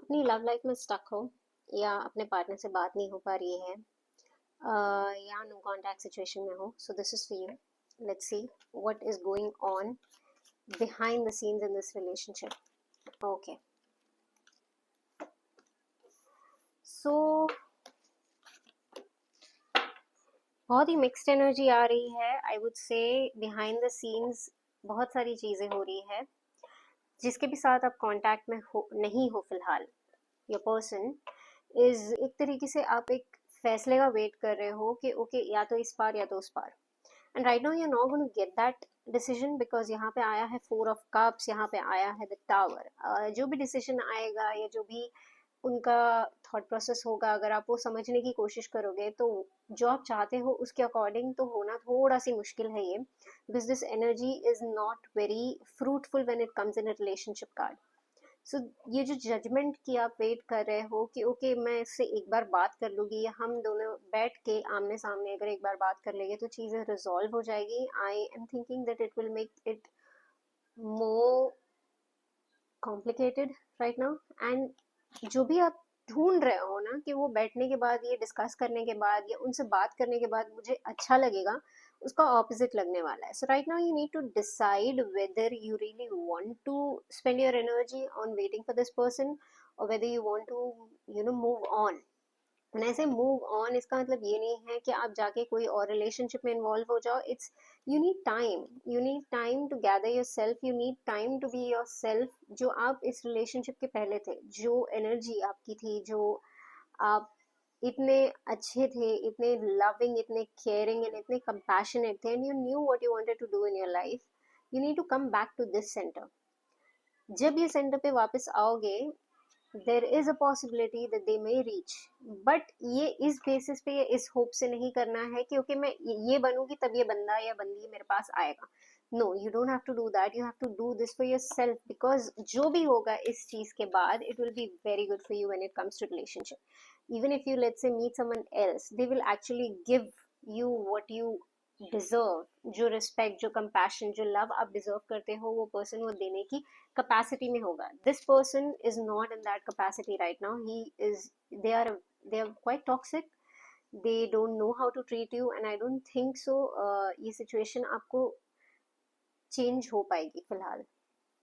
अपनी love life में stuck हो या अपने पार्टनर से बात नहीं हो पा रही है या नो कांटेक्ट सिचुएशन में हो, so this is for you. Let's see what is going on behind the scenes in this relationship. Okay, so बहुत ही मिक्स्ड एनर्जी आ रही है. I would say behind the scenes बहुत सारी चीज़ें हो रही है जिसके भी साथ आप कांटेक्ट में हो नहीं हो फिलहाल. योर पर्सन इज एक तरीके से आप एक फैसले का वेट कर रहे हो कि ओके या तो इस पार या तो उस पार. And right now you are not going to get that decision because यहाँ पे आया है फोर ऑफ कप्स, यहाँ पे आया है द टावर. जो भी डिसीजन आएगा या जो भी उनका थॉट प्रोसेस होगा, अगर आप वो समझने की कोशिश करोगे तो जो आप चाहते हो उसके अकॉर्डिंग तो होना थोड़ा सी मुश्किल है ये, because this energy is not very fruitful when it comes in a relationship card. So ये जो जजमेंट की आप वेट कर रहे हो कि ओके मैं इससे एक बार बात कर लूंगी या हम दोनों बैठ के आमने सामने अगर एक बार बात कर लेंगे तो चीज़ें रिजॉल्व हो जाएगी. I am thinking that it will make it more complicated right now. And जो भी आप ढूंढ रहे हो ना कि वो बैठने के बाद, ये डिस्कस करने के बाद या उनसे बात करने के बाद मुझे अच्छा लगेगा, उसका ऑपोजिट लगने वाला है. So right now you need to decide whether you really want to spend your energy on waiting for this person और whether you want to move on. when I say move on, इसका मतलब ये नहीं है कि आप जाके कोई और रिलेशनशिप में इन्वॉल्व हो जाओ. It's you need time to gather yourself, you need time to be yourself. जो आप इस रिलेशनशिप के पहले थे, जो एनर्जी आपकी थी, जो आप इतने अच्छे थे, इतने लविंग, इतने केयरिंग एंड इतने कंपैशनेट थे, and you knew what you wanted to do in your life. You need to come back to this centre. जब ये सेंटर पे वापस आओगे, there is a possibility that they may reach. But ये इस basis पे या इस होप से नहीं करना है कि ओके मैं ये बनूंगी तब ये बंदा या बंदी मेरे पास आएगा. No, you don't have to do that. You have to do this for yourself, because जो भी होगा इस चीज के बाद it will be very good for you when it comes to relationship. Even if you let's say meet someone else, they will actually give you what you deserve. जो respect, जो compassion, जो लव आप deserve करते हो, वो person वो देने की capacity में होगा. This person is not in that capacity right now. He is, they are quite toxic. They don't know how to treat you and I don't think so ये situation आपको चेंज हो पाएगी फिलहाल.